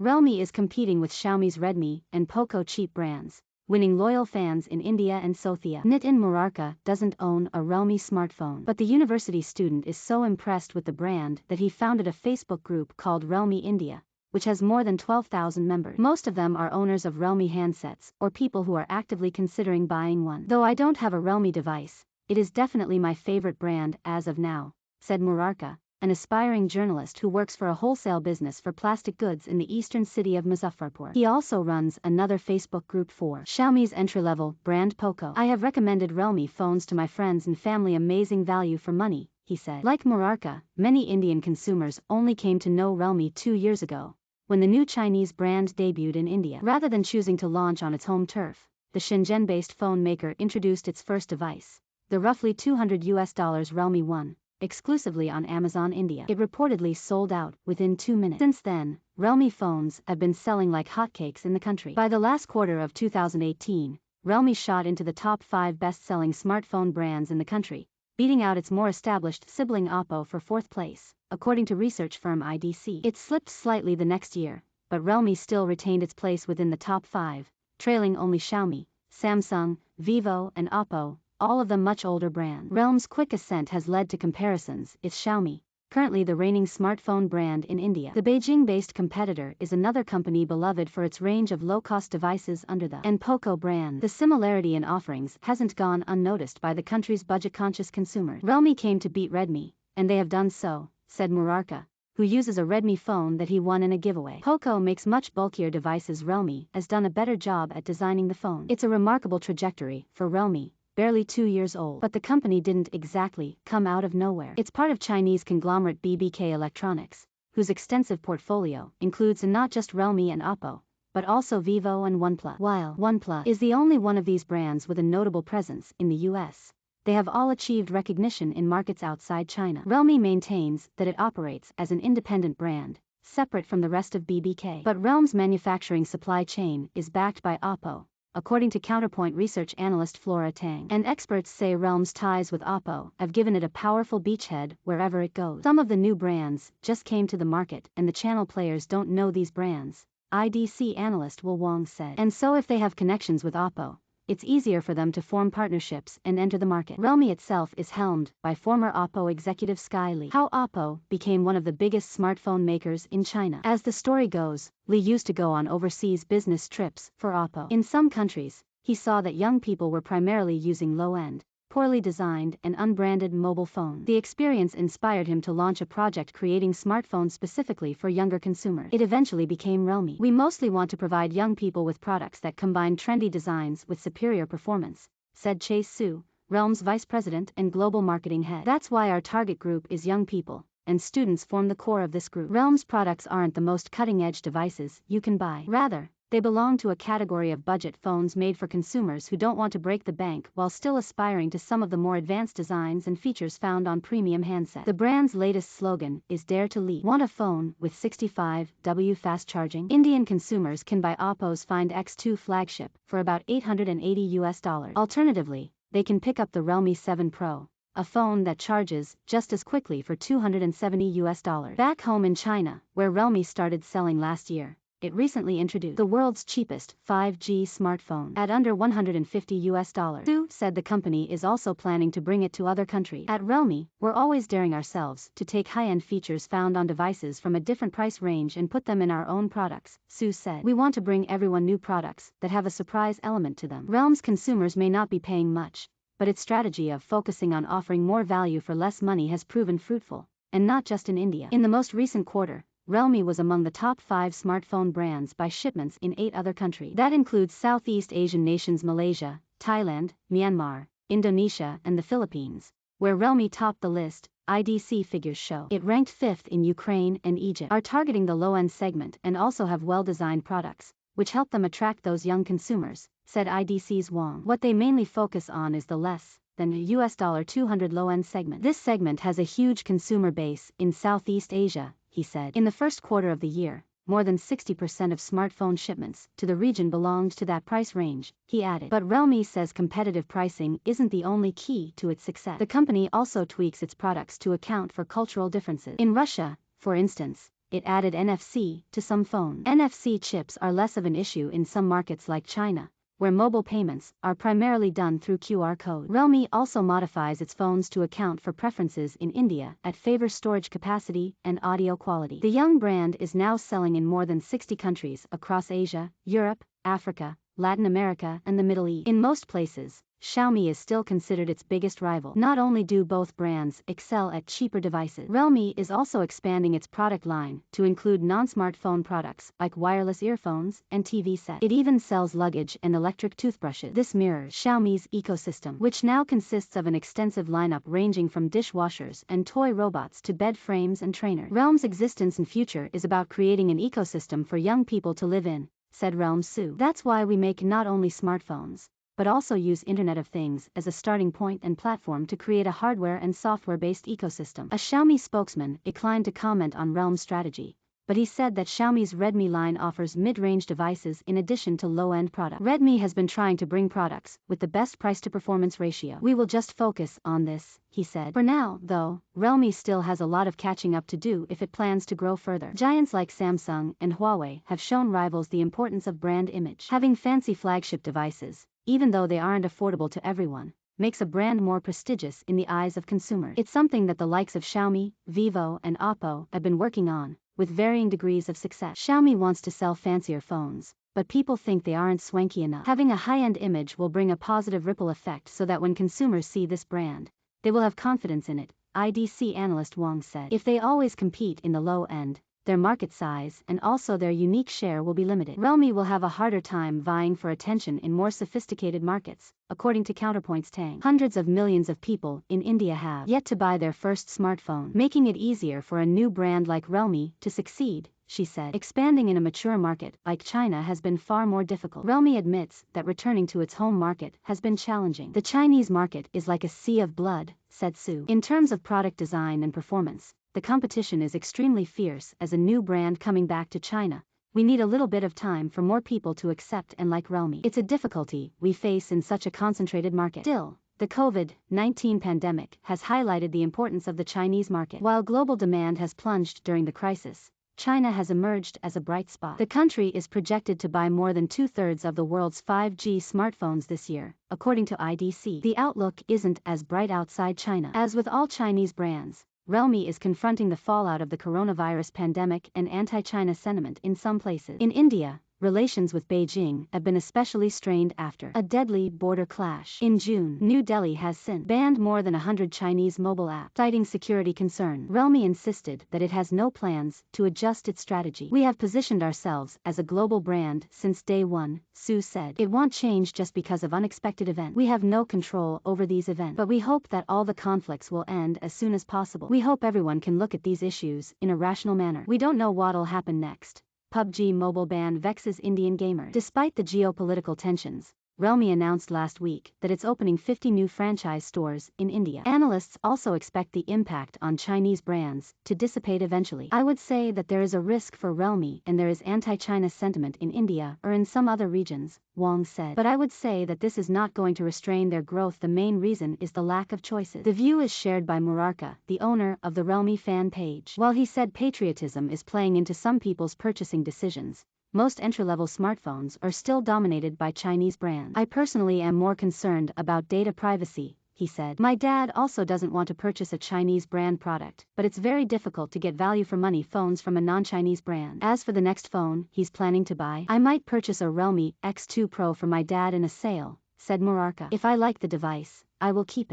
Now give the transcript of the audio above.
Realme is competing with Xiaomi's Redmi and Poco cheap brands, winning loyal fans in India and Sout. Nitin Murarka doesn't own a Realme smartphone, but the university student is so impressed with the brand that he founded a Facebook group called Realme India, which has more than 12,000 members. Most of them are owners of Realme handsets or people who are actively considering buying one. Though I don't have a Realme device, it is definitely my favorite brand as of now, said Murarka, an aspiring journalist who works for a wholesale business for plastic goods in the eastern city of Muzaffarpur. He also runs another Facebook group for Xiaomi's entry-level brand Poco. I have recommended Realme phones to my friends and family, amazing value for money, he said. Like Murarka, many Indian consumers only came to know Realme 2 years ago, when the new Chinese brand debuted in India. Rather than choosing to launch on its home turf, the Shenzhen-based phone maker introduced its first device, the roughly $200 Realme 1, exclusively on Amazon India. It reportedly sold out within 2 minutes. Since then, Realme phones have been selling like hotcakes in the country. By the last quarter of 2018, Realme shot into the top 5 best-selling smartphone brands in the country, beating out its more established sibling Oppo for 4th place, according to research firm IDC. It slipped slightly the next year, but Realme still retained its place within the top 5, trailing only Xiaomi, Samsung, Vivo and Oppo, all of them much older brands. Realme's quick ascent has led to comparisons. It's Xiaomi, currently the reigning smartphone brand in India. The Beijing-based competitor is another company beloved for its range of low-cost devices under the and Poco brand. The similarity in offerings hasn't gone unnoticed by the country's budget-conscious consumers. Realme came to beat Redmi, and they have done so, said Murarka, who uses a Redmi phone that he won in a giveaway. Poco makes much bulkier devices. Realme has done a better job at designing the phone. It's a remarkable trajectory for Realme, barely 2 years old. But the company didn't exactly come out of nowhere. It's part of Chinese conglomerate BBK Electronics, whose extensive portfolio includes not just Realme and Oppo, but also Vivo and OnePlus. While OnePlus is the only one of these brands with a notable presence in the US, they have all achieved recognition in markets outside China. Realme maintains that it operates as an independent brand, separate from the rest of BBK. But Realme's manufacturing supply chain is backed by Oppo, according to Counterpoint research analyst Flora Tang. And experts say Realme's ties with Oppo have given it a powerful beachhead wherever it goes. Some of the new brands just came to the market and the channel players don't know these brands, IDC analyst Will Wong said. And so if they have connections with Oppo, it's easier for them to form partnerships and enter the market. Realme itself is helmed by former Oppo executive Sky Li. How Oppo became one of the biggest smartphone makers in China. As the story goes, Li used to go on overseas business trips for Oppo. In some countries, he saw that young people were primarily using low-end, poorly designed and unbranded mobile phones. The experience inspired him to launch a project creating smartphones specifically for younger consumers. It eventually became Realme. We mostly want to provide young people with products that combine trendy designs with superior performance, said Chase Su, Realme's vice president and global marketing head. That's why our target group is young people, and students form the core of this group. Realme's products aren't the most cutting-edge devices you can buy. Rather, they belong to a category of budget phones made for consumers who don't want to break the bank while still aspiring to some of the more advanced designs and features found on premium handsets. The brand's latest slogan is Dare to Lead. Want a phone with 65W fast charging? Indian consumers can buy Oppo's Find X2 flagship for about $880. Alternatively, they can pick up the Realme 7 Pro, a phone that charges just as quickly for $270. Back home in China, where Realme started selling last year, it recently introduced the world's cheapest 5G smartphone at under $150. Su said the company is also planning to bring it to other countries. At Realme, we're always daring ourselves to take high-end features found on devices from a different price range and put them in our own products, Su said. We want to bring everyone new products that have a surprise element to them. Realme's consumers may not be paying much, but its strategy of focusing on offering more value for less money has proven fruitful, and not just in India. In the most recent quarter, Realme was among the top 5 smartphone brands by shipments in 8 other countries. That includes Southeast Asian nations Malaysia, Thailand, Myanmar, Indonesia and the Philippines, where Realme topped the list. IDC figures show it ranked 5th in Ukraine and Egypt. Are targeting the low-end segment and also have well-designed products, which help them attract those young consumers, said IDC's Wong. What they mainly focus on is the less than $200 low-end segment. This segment has a huge consumer base in Southeast Asia, he said. In the first quarter of the year, more than 60% of smartphone shipments to the region belonged to that price range, he added. But Realme says competitive pricing isn't the only key to its success. The company also tweaks its products to account for cultural differences. In Russia, for instance, it added NFC to some phones. NFC chips are less of an issue in some markets like China, where mobile payments are primarily done through QR code. Realme also modifies its phones to account for preferences in India at favor storage capacity and audio quality. The young brand is now selling in more than 60 countries across Asia, Europe, Africa, Latin America, and the Middle East. In most places, Xiaomi is still considered its biggest rival. Not only do both brands excel at cheaper devices, Realme is also expanding its product line to include non-smartphone products like wireless earphones and TV sets. It even sells luggage and electric toothbrushes. This mirrors Xiaomi's ecosystem, which now consists of an extensive lineup ranging from dishwashers and toy robots to bed frames and trainers. Realme's existence and future is about creating an ecosystem for young people to live in, said Realme Su. That's why we make not only smartphones, but also use Internet of Things as a starting point and platform to create a hardware and software-based ecosystem. A Xiaomi spokesman declined to comment on Realme's strategy, but he said that Xiaomi's Redmi line offers mid-range devices in addition to low-end products. Redmi has been trying to bring products with the best price-to-performance ratio. We will just focus on this, he said. For now, though, Realme still has a lot of catching up to do if it plans to grow further. Giants like Samsung and Huawei have shown rivals the importance of brand image. Having fancy flagship devices, even though they aren't affordable to everyone, makes a brand more prestigious in the eyes of consumers. It's something that the likes of Xiaomi, Vivo, and Oppo have been working on, with varying degrees of success. Xiaomi wants to sell fancier phones, but people think they aren't swanky enough. Having a high-end image will bring a positive ripple effect so that when consumers see this brand, they will have confidence in it, IDC analyst Wang said. If they always compete in the low end, their market size and also their unique share will be limited. Realme will have a harder time vying for attention in more sophisticated markets, according to Counterpoint's Tang. Hundreds of millions of people in India have yet to buy their first smartphone, making it easier for a new brand like Realme to succeed, she said. Expanding in a mature market like China has been far more difficult. Realme admits that returning to its home market has been challenging. The Chinese market is like a sea of blood, said Su. In terms of product design and performance, the competition is extremely fierce. As a new brand coming back to China, we need a little bit of time for more people to accept and like Realme. It's a difficulty we face in such a concentrated market. Still, the COVID-19 pandemic has highlighted the importance of the Chinese market. While global demand has plunged during the crisis, China has emerged as a bright spot. The country is projected to buy more than 2/3 of the world's 5G smartphones this year, according to IDC. The outlook isn't as bright outside China. As with all Chinese brands, Realme is confronting the fallout of the coronavirus pandemic and anti-China sentiment in some places. In India, relations with Beijing have been especially strained after a deadly border clash. In June, New Delhi has since banned more than 100 Chinese mobile apps, citing security concerns. Realme insisted that it has no plans to adjust its strategy. We have positioned ourselves as a global brand since day one, Su said. It won't change just because of unexpected events. We have no control over these events, but we hope that all the conflicts will end as soon as possible. We hope everyone can look at these issues in a rational manner. We don't know what'll happen next. PUBG mobile ban vexes Indian gamers. Despite the geopolitical tensions, Realme announced last week that it's opening 50 new franchise stores in India. Analysts also expect the impact on Chinese brands to dissipate eventually. I would say that there is a risk for Realme and there is anti-China sentiment in India or in some other regions, Wang said. But I would say that this is not going to restrain their growth. The main reason is the lack of choices. The view is shared by Murarka, the owner of the Realme fan page. While he said patriotism is playing into some people's purchasing decisions, most entry-level smartphones are still dominated by Chinese brands. I personally am more concerned about data privacy, he said. My dad also doesn't want to purchase a Chinese brand product, but it's very difficult to get value for money phones from a non-Chinese brand. As for the next phone he's planning to buy, I might purchase a Realme X2 Pro for my dad in a sale, said Murarka. If I like the device, I will keep it.